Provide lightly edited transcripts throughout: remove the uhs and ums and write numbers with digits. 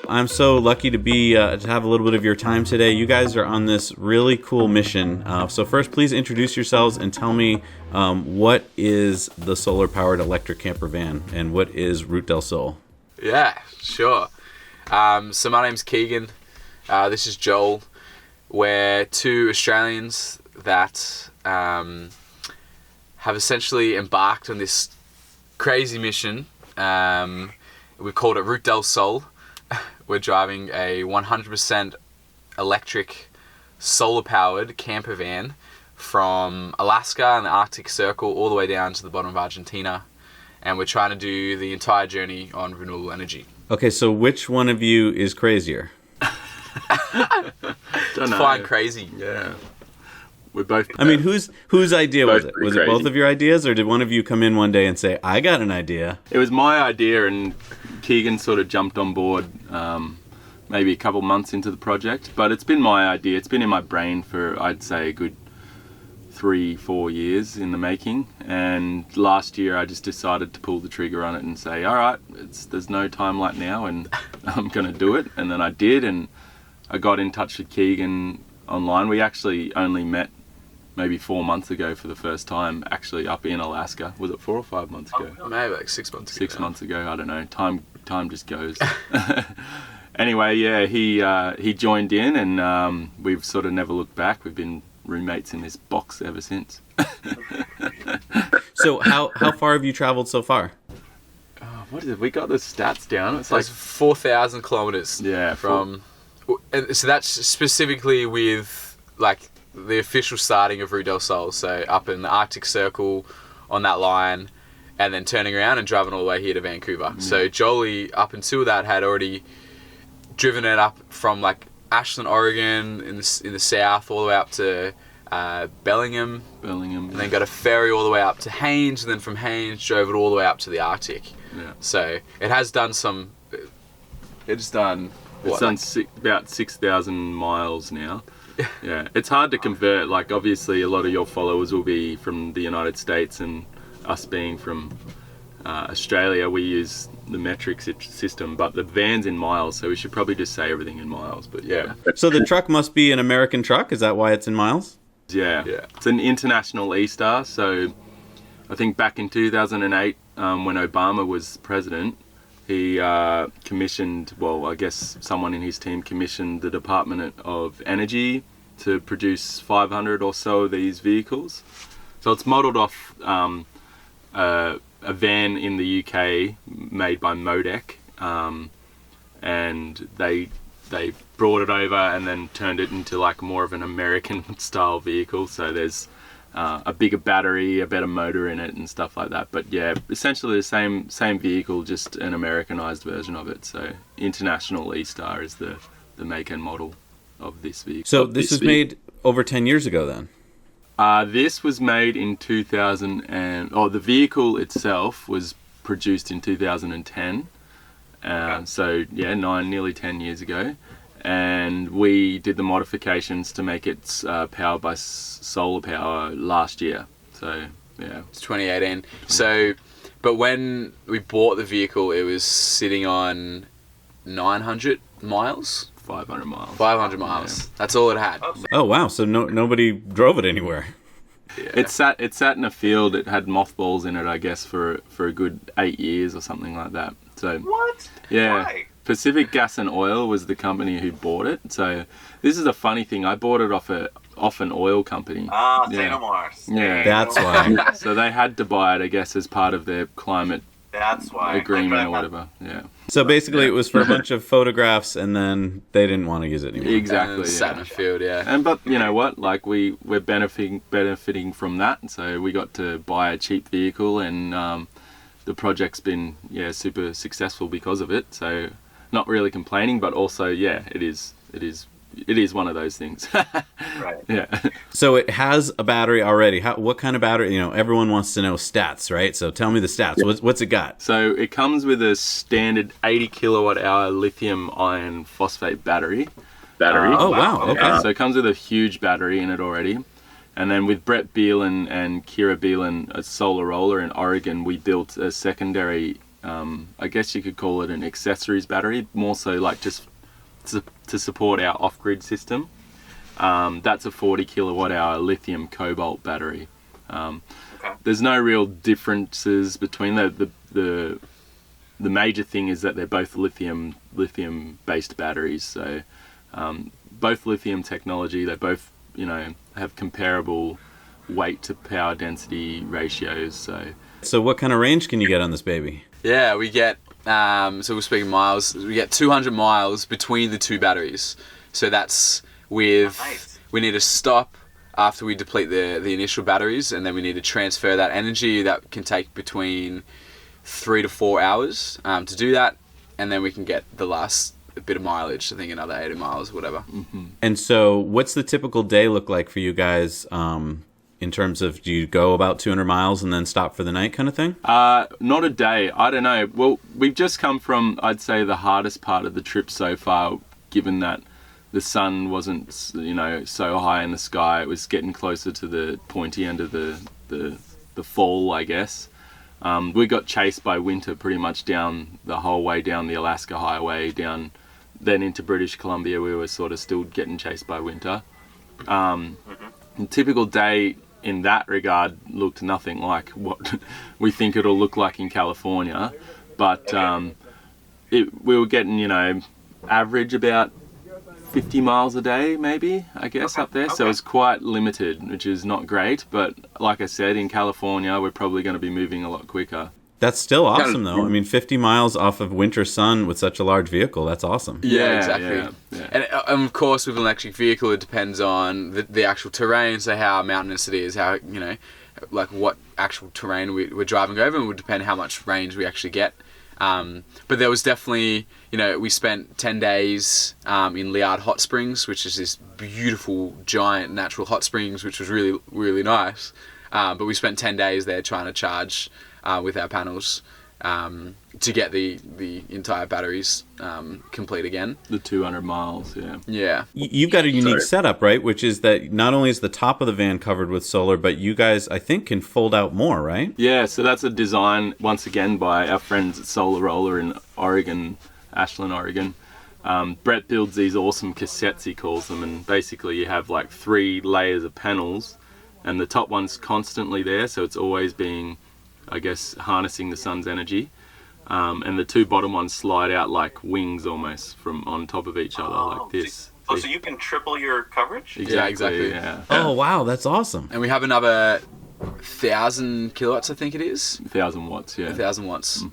I'm so lucky to be to have a little bit of your time today. You guys are on this really cool mission. So first, please introduce yourselves and tell me what is the solar-powered electric camper van and what is Route del Sol? Yeah, sure. So my name's Keegan. This is Joel. We're two Australians that have essentially embarked on this crazy mission. We called it Route del Sol. We're driving a 100% electric, solar-powered camper van from Alaska and the Arctic Circle all the way down to the bottom of Argentina. And we're trying to do the entire journey on renewable energy. Okay, so which one of you is crazier? Define crazy. Yeah. We're both... I mean, whose idea was it? Was it crazy. both of your ideas, or did one of you come in one day and say, I got an idea? It was my idea, and Keegan sort of jumped on board maybe a couple months into the project. But it's been my idea. It's been in my brain for, I'd say, a good 3-4 years in the making. And last year I just decided to pull the trigger on it and say, all right, there's no time like now, and I'm going to do it. And then I did, and I got in touch with Keegan online. We actually only met maybe 4 months ago for the first time, actually up in Alaska. Was it 4 or 5 months ago? Maybe like 6 months ago. 6 months ago, I don't know. Time just goes. Anyway, yeah, he joined in, and we've sort of never looked back. We've been roommates in this box ever since. So how far have you traveled so far? What is it? We got the stats down. It's Like like 4,000 kilometers. Yeah, From, and so that's specifically with like the official starting of Route del Sol. So up in the Arctic Circle on that line, and then turning around and driving all the way here to Vancouver. So Jolie, up until that, had already driven it up from like Ashland, Oregon in the south, all the way up to Bellingham, Bellingham, and then got a ferry all the way up to Haines, and then from Haines drove it all the way up to the Arctic. Yeah. So it has done some. It's done. It's done about 6,000 miles now. Yeah, it's hard to convert. Like, obviously, a lot of your followers will be from the United States, and us being from Australia, we use the metric system, but the van's in miles, so we should probably just say everything in miles. But yeah. So the truck must be an American truck? Is that why it's in miles? Yeah. It's an international E-Star. So I think back in 2008, when Obama was president, he commissioned, well, I guess someone in his team commissioned the Department of Energy to produce 500 or so of these vehicles. So it's modelled off a van in the UK made by Modec, and they brought it over and then turned it into like more of an American style vehicle. So there's a bigger battery, a better motor in it, and stuff like that. But yeah, essentially the same vehicle, just an Americanized version of it. So International E-Star is the make and model of this vehicle. So this was made over 10 years ago then? This was made in 2000, and the vehicle itself was produced in 2010. So yeah, nearly 10 years ago. And we did the modifications to make it powered by solar power last year. So yeah, It's 2018. So, but when we bought the vehicle, it was sitting on 900 miles. 500 miles. 500 miles. Yeah. That's all it had. Oh wow! So nobody drove it anywhere. Yeah. It sat in a field. It had mothballs in it, I guess, for a good 8 years or something like that. So What? yeah. Why? Pacific Gas and Oil was the company who bought it. So this is a funny thing. I bought it off an oil company. St. Omar's. Yeah. That's why. So they had to buy it, I guess, as part of their climate That's why. agreement or whatever. Yeah. So basically it was for a bunch of photographs and then they didn't want to use it anymore. Exactly. And sat in Yeah. a field, yeah. And but you know what? Like we're benefiting from that. So we got to buy a cheap vehicle, and the project's been super successful because of it. So not really complaining, but also it is one of those things. Right. Yeah. So it has a battery already. What kind of battery? You know, everyone wants to know stats, right? So tell me the stats. What's it got? So it comes with a standard 80 kilowatt hour lithium iron phosphate battery. Oh wow! Okay. So it comes with a huge battery in it already. And then with Brett Beelan and Kira Beelan at Solar Roller in Oregon, we built a secondary I guess you could call it an accessories battery, more so like just to support our off-grid system. That's a 40 kilowatt hour lithium cobalt battery. There's no real differences between the major thing is that they're both lithium based batteries. So both lithium technology, they both have comparable weight to power density ratios. So what kind of range can you get on this baby? Yeah, we get, so we're speaking miles, we get 200 miles between the two batteries. So that's with, Nice. we need to stop after we deplete the initial batteries, and then we need to transfer that energy. That can take between 3 to 4 hours to do that, and then we can get the last bit of mileage, I think another 80 miles, whatever. And so what's the typical day look like for you guys in terms of, do you go about 200 miles and then stop for the night kind of thing? Not a day. I don't know. Well, we've just come from, I'd say, the hardest part of the trip so far, given that the sun wasn't, so high in the sky. It was getting closer to the pointy end of the fall, I guess. We got chased by winter pretty much down the whole way down the Alaska Highway, down then into British Columbia. We were sort of still getting chased by winter. A typical day in that regard looked nothing like what we think it'll look like in California, but we were getting, average about 50 miles a day, maybe, I guess, up there. So it's quite limited, which is not great. But like I said, in California, we're probably going to be moving a lot quicker. That's still awesome, though. I mean, 50 miles off of winter sun with such a large vehicle, that's awesome. Yeah, exactly. Yeah. And of course, with an electric vehicle, it depends on the actual terrain, so how mountainous it is, how, like what actual terrain we're driving over, and it would depend how much range we actually get. But there was definitely, we spent 10 days in Liard Hot Springs, which is this beautiful, giant natural hot springs, which was really, really nice. But we spent 10 days there trying to charge with our panels to get the entire batteries complete again. The 200 miles, yeah. Yeah. You've got a unique setup, right? Which is that not only is the top of the van covered with solar, but you guys, I think, can fold out more, right? Yeah, so that's a design, once again, by our friends at Solar Roller in Oregon, Ashland, Oregon. Brett builds these awesome cassettes, he calls them, and basically you have like 3 layers of panels, and the top one's constantly there, so it's always being, I guess, harnessing the sun's energy. And the 2 bottom ones slide out like wings almost from on top of each other, like this. So you can triple your coverage? Exactly. Yeah. Oh, wow, that's awesome. And we have another 1,000 kilowatts, I think it is. 1,000 watts, yeah. 1,000 watts.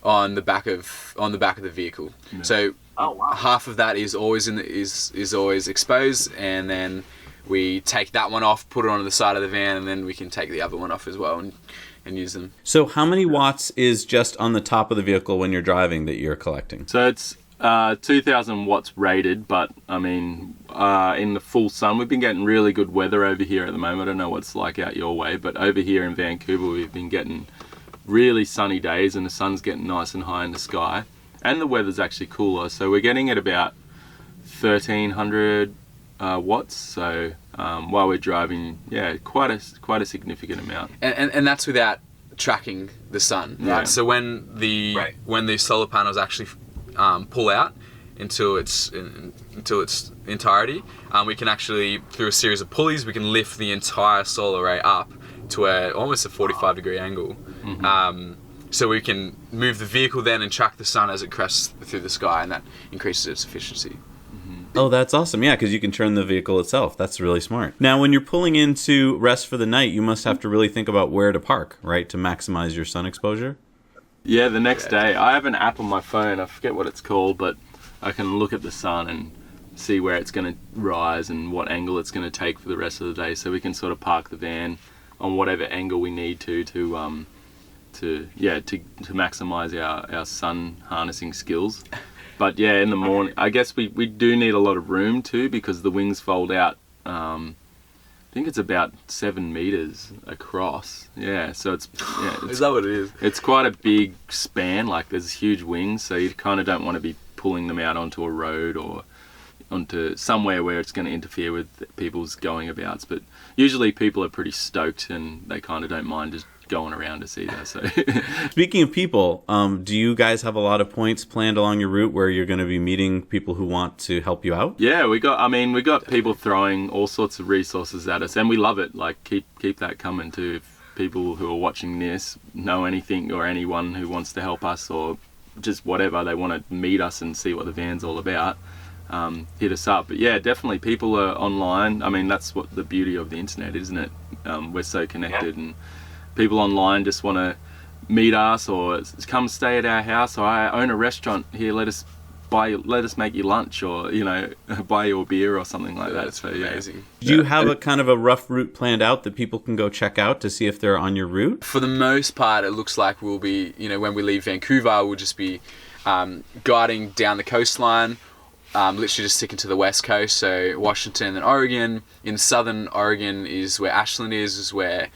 On the back of the vehicle. Yeah. So Oh, wow. half of that is always is always exposed, and then we take that one off, put it onto the side of the van, and then we can take the other one off as well and use them. So how many watts is just on the top of the vehicle when you're driving that you're collecting? So it's 2,000 watts rated, but I mean, in the full sun, we've been getting really good weather over here at the moment. I don't know what it's like out your way, but over here in Vancouver, we've been getting really sunny days, and the sun's getting nice and high in the sky, and the weather's actually cooler. So we're getting at about 1,300 watts. So while we're driving, quite a significant amount. And that's without tracking the sun, right? Yeah. So when the solar panels actually pull out into its entirety, we can actually, through a series of pulleys, we can lift the entire solar array up to almost a 45-degree angle. So we can move the vehicle then and track the sun as it crests through the sky, and that increases its efficiency. Oh, that's awesome. Yeah, because you can turn the vehicle itself. That's really smart. Now, when you're pulling in to rest for the night, you must have to really think about where to park, right, to maximize your sun exposure? Yeah, the next day. I have an app on my phone, I forget what it's called, but I can look at the sun and see where it's going to rise and what angle it's going to take for the rest of the day, so we can sort of park the van on whatever angle we need to maximize our sun harnessing skills. But yeah, in the morning, I guess we do need a lot of room too, because the wings fold out. I think it's about 7 meters across. Yeah, so it's Is that what it is? it's quite a big span. Like there's huge wings, so you kind of don't want to be pulling them out onto a road or onto somewhere where it's going to interfere with people's going abouts. But usually people are pretty stoked and they kind of don't mind just going around us either. So Speaking of people, do you guys have a lot of points planned along your route where you're going to be meeting people who want to help you out? yeah, we got people throwing all sorts of resources at us, and we love it. Like keep that coming too. If people who are watching this know anything or anyone who wants to help us or just whatever, they want to meet us and see what the van's all about, hit us up. But yeah, definitely people are online. I mean, that's what the beauty of the internet, isn't it? We're so connected, and people online just want to meet us or come stay at our house, or I own a restaurant here, let us make you lunch, or buy you a beer or something like that. That's So amazing. Do you have a kind of a rough route planned out that people can go check out to see if they're on your route? For the most part, it looks like we'll be, when we leave Vancouver, we'll just be guiding down the coastline, literally just sticking to the west coast, so Washington and Oregon. In southern Oregon is where Ashland is where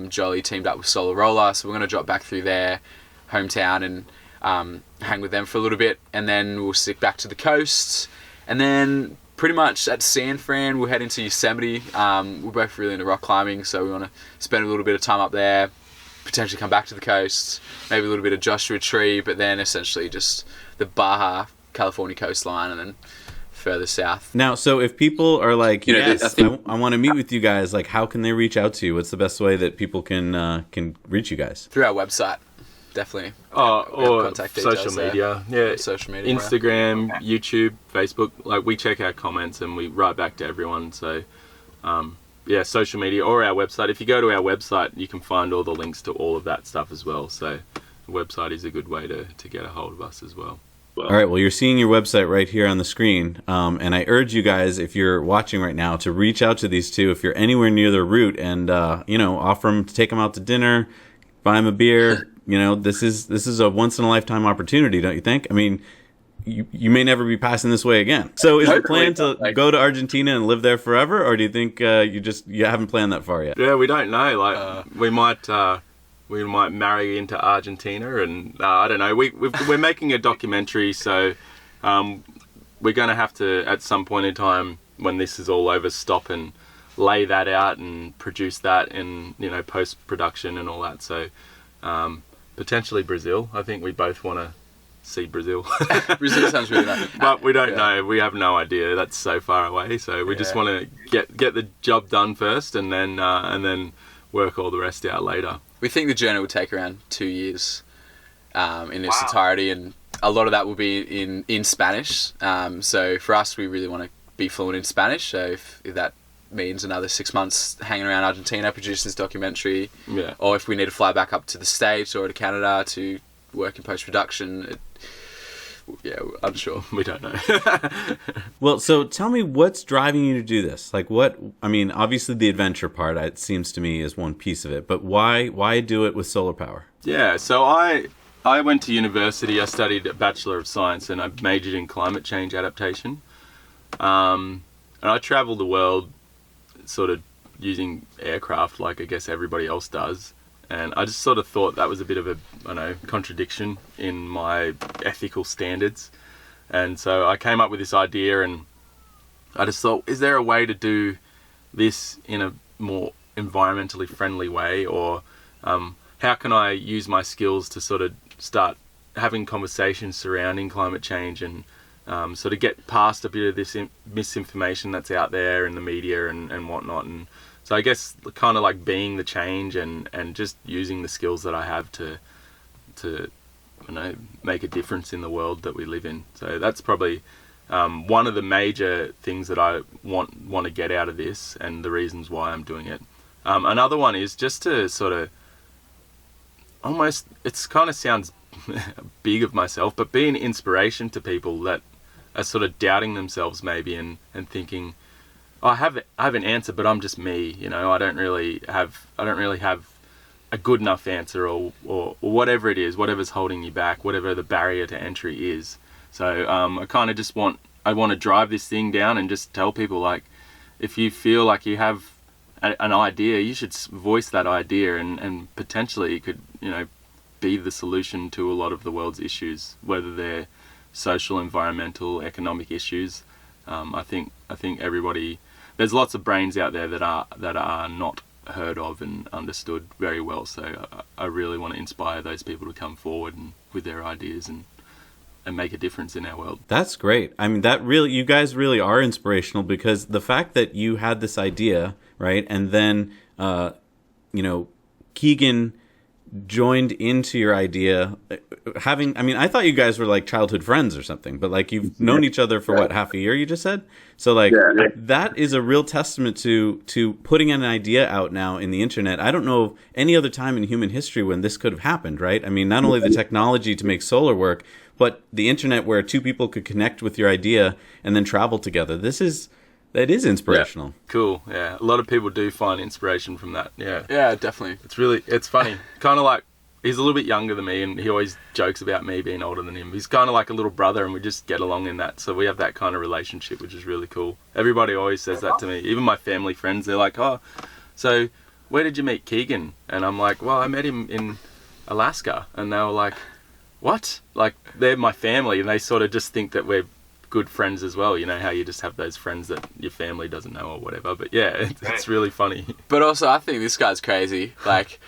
Jolly teamed up with Solar Roller, so we're going to drop back through their hometown and hang with them for a little bit, and then we'll stick back to the coast, and then pretty much at San Fran we'll head into Yosemite. We're both really into rock climbing, so we want to spend a little bit of time up there, potentially come back to the coast, maybe a little bit of Joshua Tree, but then essentially just the Baja California coastline and then further south. Now, so if people are like, I yes, think- I want to meet with you guys, like how can they reach out to you? What's the best way that people can reach you guys? Through our website, definitely. or contact details social there. media. Yeah, Social media. Instagram, YouTube, Facebook. Like we check our comments and we write back to everyone. So yeah, social media or our website. If you go to our website, you can find all the links to all of that stuff as well. So the website is a good way to get a hold of us as well. All right, well, you're seeing your website right here on the screen, and I urge you guys, if you're watching right now, to reach out to these two if you're anywhere near their route, and offer them to take them out to dinner, buy them a beer. This is a once in a lifetime opportunity, don't you think? I mean, you may never be passing this way again. So, is the plan to go to Argentina and live there forever, or do you think you haven't planned that far yet? Yeah, we don't know. Like we might marry into Argentina, and I don't know. We're making a documentary, so we're going to have to, at some point in time, when this is all over, stop and lay that out and produce that in post-production and all that. So potentially Brazil. I think we both want to see Brazil. Brazil sounds really nice. But we don't know. We have no idea. That's so far away. So we just want to get the job done first, and then work all the rest out later. We think the journey will take around 2 years in its entirety, and a lot of that will be in Spanish. So for us, we really want to be fluent in Spanish. So if that means another 6 months hanging around Argentina, producing this documentary, or if we need to fly back up to the States or to Canada to work in post-production, unsure. We don't know. Well, so tell me, what's driving you to do this? Like, obviously the adventure part, it seems to me, is one piece of it, but why do it with solar power? Yeah, so I went to university. I studied a Bachelor of Science, and I majored in climate change adaptation. And I traveled the world sort of using aircraft like I guess everybody else does. And I just sort of thought that was a bit of a contradiction in my ethical standards. And so I came up with this idea, and I just thought, is there a way to do this in a more environmentally friendly way? Or how can I use my skills to sort of start having conversations surrounding climate change and sort of get past a bit of this misinformation that's out there in the media and whatnot. And so I guess kind of like being the change and just using the skills that I have to make a difference in the world that we live in. So that's probably one of the major things that I want to get out of this, and the reasons why I'm doing it. Another one is just to sort of almost, it's kind of sounds big of myself, but be an inspiration to people that are sort of doubting themselves maybe and thinking, I have an answer, but I'm just me, I don't really have a good enough answer or whatever it is, whatever's holding you back, whatever the barrier to entry is. So I kind of just want to drive this thing down and just tell people, like, if you feel like you have an idea, you should voice that idea, and potentially it could, be the solution to a lot of the world's issues, whether they're social, environmental, economic issues. I think everybody, there's lots of brains out there that are not heard of and understood very well. So I really want to inspire those people to come forward and with their ideas and make a difference in our world. That's great. I mean, you guys really are inspirational, because the fact that you had this idea, right, and then Keegan joined into your idea. I thought you guys were like childhood friends or something, but like you've known each other for what, half a year, you just said? So like that is a real testament to putting an idea out now in the internet. I don't know of any other time in human history when this could have happened, right? I mean, not only the technology to make solar work, but the internet where two people could connect with your idea and then travel together. That is inspirational. Yeah. Cool. Yeah. A lot of people do find inspiration from that. Yeah. Yeah, definitely. It's funny. Kind of like, he's a little bit younger than me, and he always jokes about me being older than him. He's kind of like a little brother, and we just get along in that. So we have that kind of relationship, which is really cool. Everybody always says that to me. Even my family friends, they're like, "Oh, so where did you meet Keegan?" And I'm like, "Well, I met him in Alaska." And they were like, "What?" Like, they're my family, and they sort of just think that we're good friends as well. You know how you just have those friends that your family doesn't know or whatever. But yeah, it's really funny. But also, I think this guy's crazy. Like,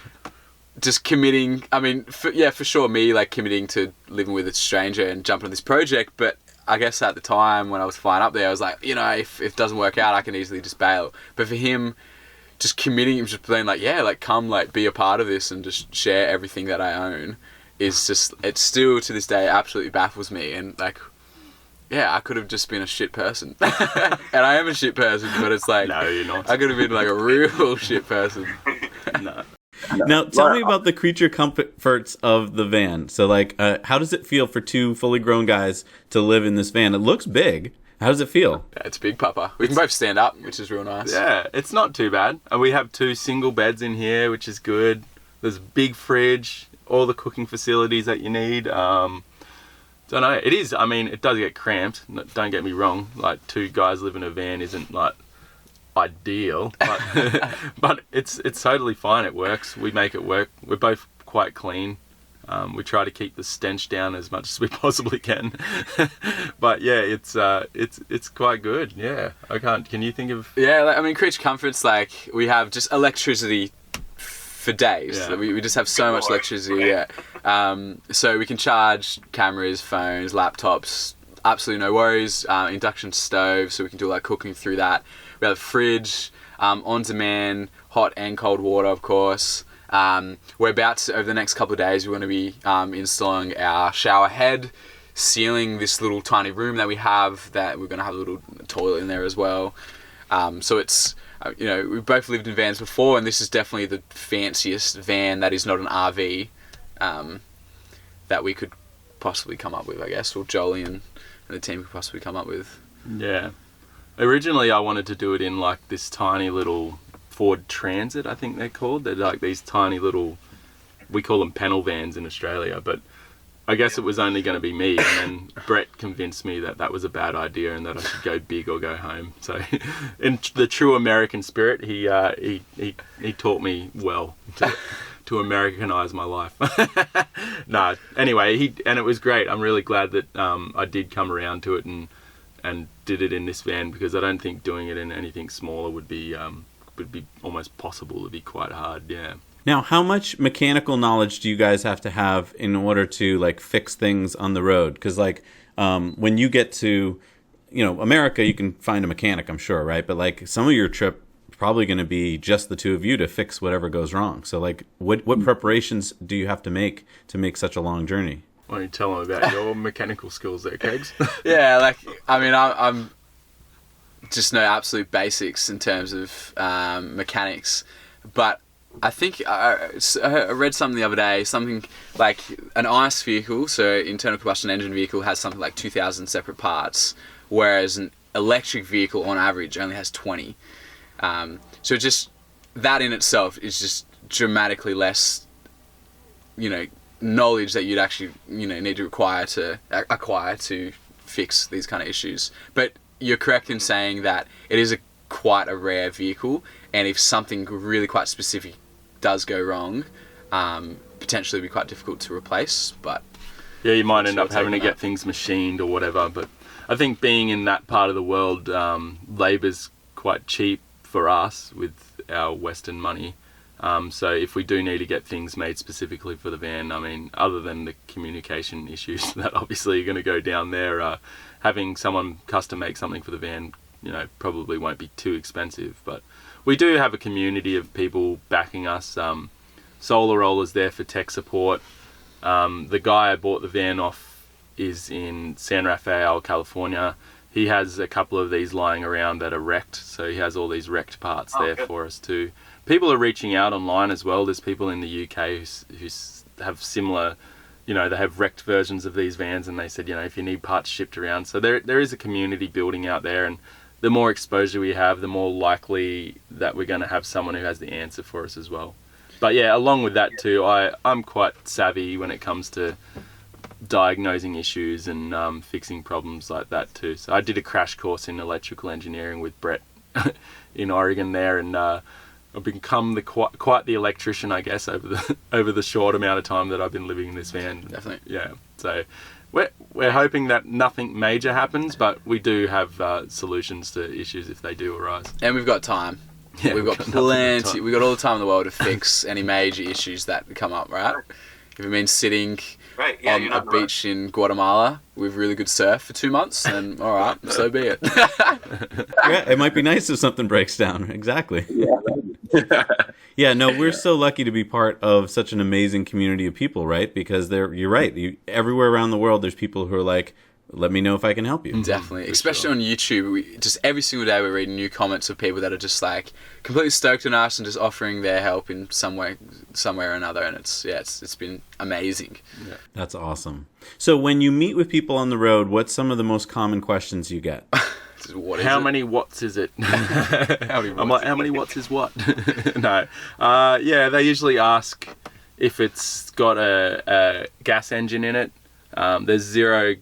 just committing. I mean, for sure, me like committing to living with a stranger and jumping on this project. But I guess at the time when I was flying up there, I was like, if it doesn't work out, I can easily just bail. But for him, just committing, just being like, yeah, like come, like be a part of this and just share everything that I own, is just, it still to this day absolutely baffles me. And like, yeah, I could have just been a shit person. And I am a shit person, but it's like, no, you're not. I could have been like a real shit person. No. Now, tell me about the creature comforts of the van. So, like, how does it feel for two fully grown guys to live in this van? It looks big. How does it feel? Yeah, it's big, Papa. We can both stand up, which is real nice. Yeah, it's not too bad. And we have 2 single beds in here, which is good. There's a big fridge, all the cooking facilities that you need. Don't know. It is. I mean, it does get cramped. Don't get me wrong. Like 2 guys live in a van isn't like ideal, but but it's totally fine. It works. We make it work. We're both quite clean. We try to keep the stench down as much as we possibly can. But yeah, it's quite good. Yeah, I can't. Can you think of? Yeah, I mean, creature comforts. Like we have just electricity for days. Yeah. We just have so much electricity. Yeah. So we can charge cameras, phones, laptops. Absolutely no worries. Induction stove, so we can do like cooking through that. We have a fridge, on demand, hot and cold water, of course. We're about to, over the next couple of days, we're going to be installing our shower head, sealing this little tiny room that we have, that we're going to have a little toilet in there as well. So it's, we've both lived in vans before, and this is definitely the fanciest van that is not an RV that we could possibly come up with, I guess, or Jolie and the team could possibly come up with. Yeah. Originally, I wanted to do it in like this tiny little Ford Transit, I think they're called. They're like these tiny little, we call them panel vans in Australia, but I guess it was only going to be me, and then Brett convinced me that that was a bad idea and that I should go big or go home. So in the true American spirit, he taught me well to Americanize my life. No, anyway, and it was great. I'm really glad that I did come around to it and did it in this van, because I don't think doing it in anything smaller would be almost possible. It'd be quite hard. Yeah. Now, how much mechanical knowledge do you guys have to have in order to like fix things on the road? Because like when you get to America, you can find a mechanic, I'm sure, right? But like some of your trip probably going to be just the 2 of you to fix whatever goes wrong. So like what preparations do you have to make such a long journey? Why don't you tell them about your mechanical skills there, Kegs? Yeah, like, I mean, I'm just know absolute basics in terms of mechanics, but I think I read something the other day, something like an ICE vehicle, so internal combustion engine vehicle, has something like 2,000 separate parts, whereas an electric vehicle on average only has 20. So just that in itself is just dramatically less, knowledge that you'd actually, need to acquire to fix these kind of issues. But you're correct in saying that it is quite a rare vehicle, and if something really quite specific does go wrong, potentially be quite difficult to replace. But yeah, you might end up having to get things machined or whatever. But I think being in that part of the world, labour's quite cheap for us with our Western money. So if we do need to get things made specifically for the van, I mean, other than the communication issues that obviously are going to go down there, having someone custom make something for the van, probably won't be too expensive. But we do have a community of people backing us. Solar Roller's there for tech support. The guy I bought the van off is in San Rafael, California. He has a couple of these lying around that are wrecked, so he has all these wrecked parts there for us too. People are reaching out online as well. There's people in the UK who have similar, they have wrecked versions of these vans, and they said, if you need parts shipped around. So there is a community building out there, and the more exposure we have, the more likely that we're going to have someone who has the answer for us as well. But yeah, along with that too, I'm quite savvy when it comes to diagnosing issues and fixing problems like that too. So I did a crash course in electrical engineering with Brett in Oregon there, and I've become quite the electrician, I guess, over the short amount of time that I've been living in this van. Definitely. Yeah. So we're hoping that nothing major happens, but we do have solutions to issues if they do arise. And we've got time. Yeah, we've got plenty. We've got all the time in the world to fix any major issues that come up, right? If it means sitting on a beach in Guatemala with really good surf for 2 months, then all right, so be it. Yeah, it might be nice if something breaks down. Exactly. Yeah, no, we're so lucky to be part of such an amazing community of people, right? Because you're right. Everywhere around the world, there's people who are like, let me know if I can help you. Definitely. Especially on YouTube. Just every single day we're reading new comments of people that are just like completely stoked on us and just offering their help in some way, somewhere or another. And it's been amazing. Yeah. That's awesome. So when you meet with people on the road, what's some of the most common questions you get? How many watts is it? I'm like, how many watts is what? No. Yeah, they usually ask if it's got a gas engine in it. There's zero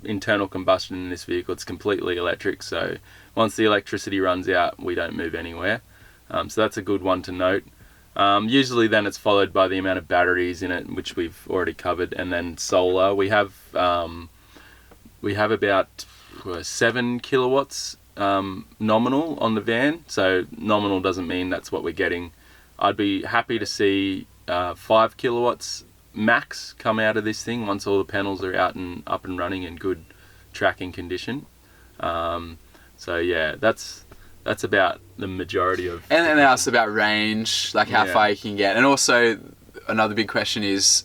internal combustion in this vehicle. It's completely electric, so once the electricity runs out, we don't move anywhere. So that's a good one to note. Usually then it's followed by the amount of batteries in it, which we've already covered, and then solar. We have about 7 kilowatts nominal on the van. So nominal doesn't mean that's what we're getting. I'd be happy to see 5 kilowatts max come out of this thing once all the panels are out and up and running in good tracking condition. So yeah, that's about the majority of. And then they asked about range, like how far you can get, and also another big question is,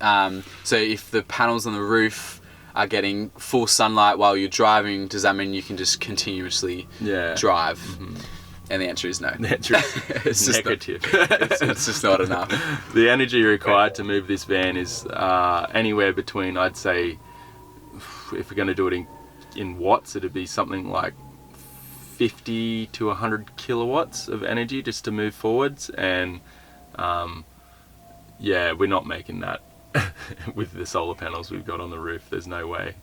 so if the panels on the roof are getting full sunlight while you're driving, does that mean you can just continuously drive? Mm-hmm. And the answer is no. The answer is negative. It's just not enough. The energy required to move this van is anywhere between, I'd say, if we're going to do it in watts, it'd be something like 50 to 100 kilowatts of energy just to move forwards. And we're not making that with the solar panels we've got on the roof. There's no way.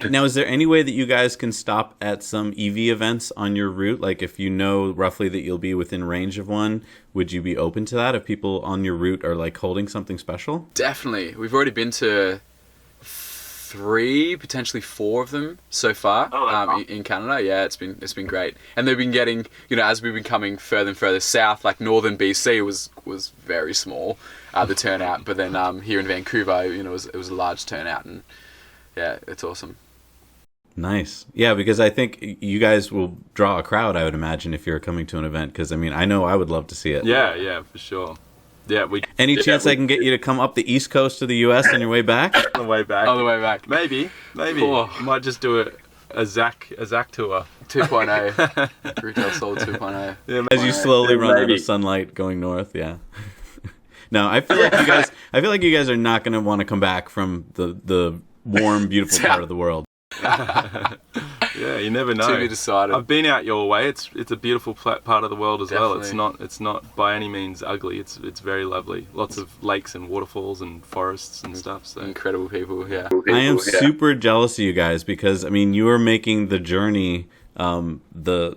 Now, is there any way that you guys can stop at some EV events on your route? Like if you know roughly that you'll be within range of one, would you be open to that if people on your route are like holding something special? Definitely. We've already been to 3, potentially 4 of them so far in Canada. Yeah, it's been great. And they've been getting, as we've been coming further and further south, like northern BC was very small, the turnout. But then here in Vancouver, it was a large turnout, and yeah, it's awesome. Nice. Yeah, because I think you guys will draw a crowd, I would imagine, if you're coming to an event. Because, I know I would love to see it. Yeah, for sure. Yeah, Any chance I can get you to come up the east coast of the U.S. on your way back? On the way back. On the way back. Maybe. Oh. Might just do a Zach tour. 2.0. Retail sold 2.0. Yeah, as you slowly run out of sunlight going north, yeah. No, I feel like you guys are not going to want to come back from the warm, beautiful part of the world. Yeah, you never know. To be decided. I've been out your way. It's a beautiful part of the world as well. It's not by any means ugly. It's very lovely. Lots of lakes and waterfalls and forests and stuff. So incredible people. Yeah. I am super jealous of you guys because you are making the journey the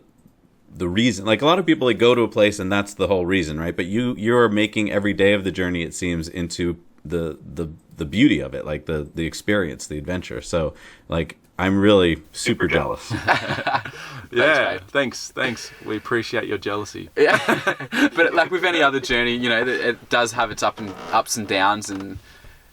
reason. Like a lot of people go to a place and that's the whole reason, right? But you're making every day of the journey, it seems, into the beauty of it, like the experience, the adventure. So I'm really super jealous. Yeah, mate. thanks. We appreciate your jealousy. Yeah, but like with any other journey, you know, it does have its ups and downs, and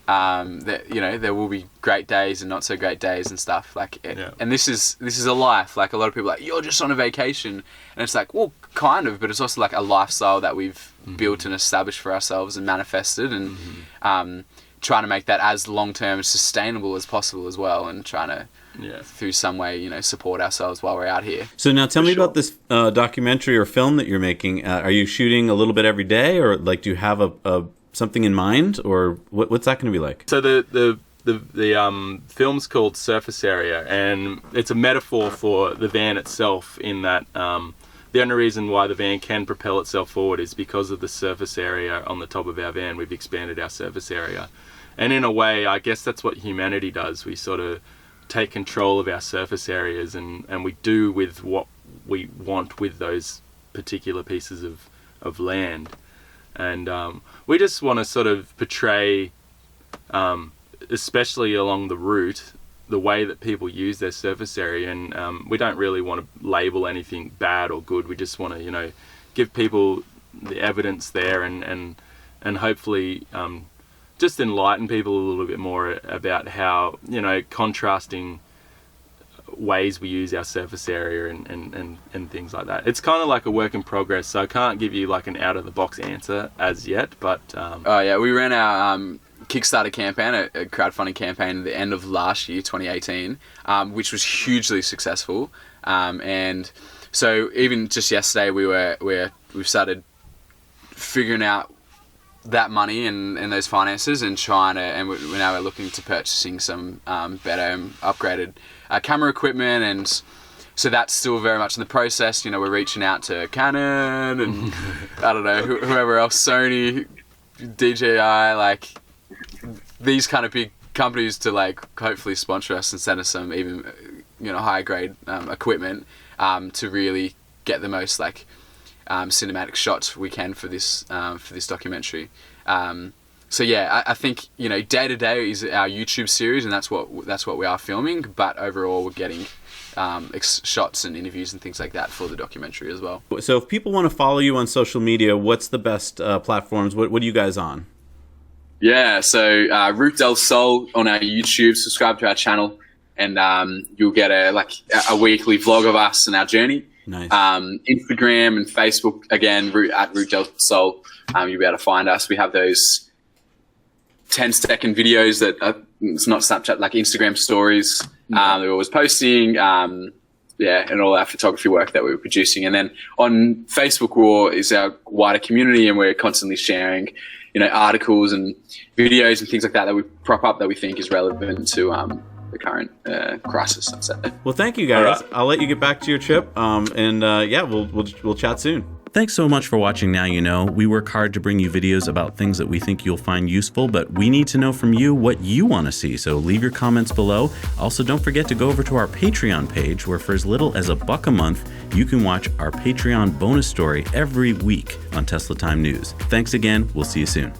that, you know, there will be great days and not so great days and stuff. Like, and this is a life. Like, a lot of people are like, you're just on a vacation, and it's like, well, kind of, but it's also like a lifestyle that we've built and established for ourselves and manifested, and trying to make that as long term and sustainable as possible as well, and trying to. Yeah. Through some way, you know, support ourselves while we're out here. So now tell me about this documentary or film that you're making. Are you shooting a little bit every day, or like do you have a something in mind, or what's that going to be like? So the film's called Surface Area, and it's a metaphor for the van itself, in that the only reason why the van can propel itself forward is because of the surface area on the top of our van. We've expanded our surface area. And in a way, I guess that's what humanity does. We sort of take control of our surface areas, and we do with what we want with those particular pieces of land. And we just want to sort of portray, especially along the route, the way that people use their surface area. And we don't really want to label anything bad or good. We just want to, you know, give people the evidence there, and hopefully just enlighten people a little bit more about how, you know, contrasting ways we use our surface area and things like that. It's kind of like a work in progress, so I can't give you like an out of the box answer as yet, but we ran our Kickstarter campaign, a crowdfunding campaign at the end of last year, 2018, which was hugely successful, and so even just yesterday we've started figuring out that money and those finances, and now we're looking to purchasing some better and upgraded camera equipment, and so that's still very much in the process. You know, we're reaching out to Canon and I don't know, whoever else, Sony, DJI, like these kind of big companies to like hopefully sponsor us and send us some even, you know, higher grade equipment to really get the most like cinematic shots we can for this documentary. So yeah, I think, you know, day to day is our YouTube series, and that's what we are filming. But overall, we're getting shots and interviews and things like that for the documentary as well. So if people want to follow you on social media, what's the best platforms? What are you guys on? Yeah, so Route del Sol on our YouTube. Subscribe to our channel, and you'll get a weekly vlog of us and our journey. Nice. Instagram and Facebook, again, at Route del Sol. You'll be able to find us. We have those 10-second videos that it's not Snapchat, like Instagram stories. We're always posting, and all our photography work that we're producing. And then on Facebook is our wider community, and we're constantly sharing, you know, articles and videos and things like that we prop up that we think is relevant to the current crisis. I'd say. Well, thank you guys. Right. I'll let you get back to your trip, we'll chat soon. Thanks so much for watching Now You Know. We work hard to bring you videos about things that we think you'll find useful, but we need to know from you what you want to see, so leave your comments below. Also, don't forget to go over to our Patreon page, where for as little as $1 a month, you can watch our Patreon bonus story every week on Tesla Time News. Thanks again. We'll see you soon.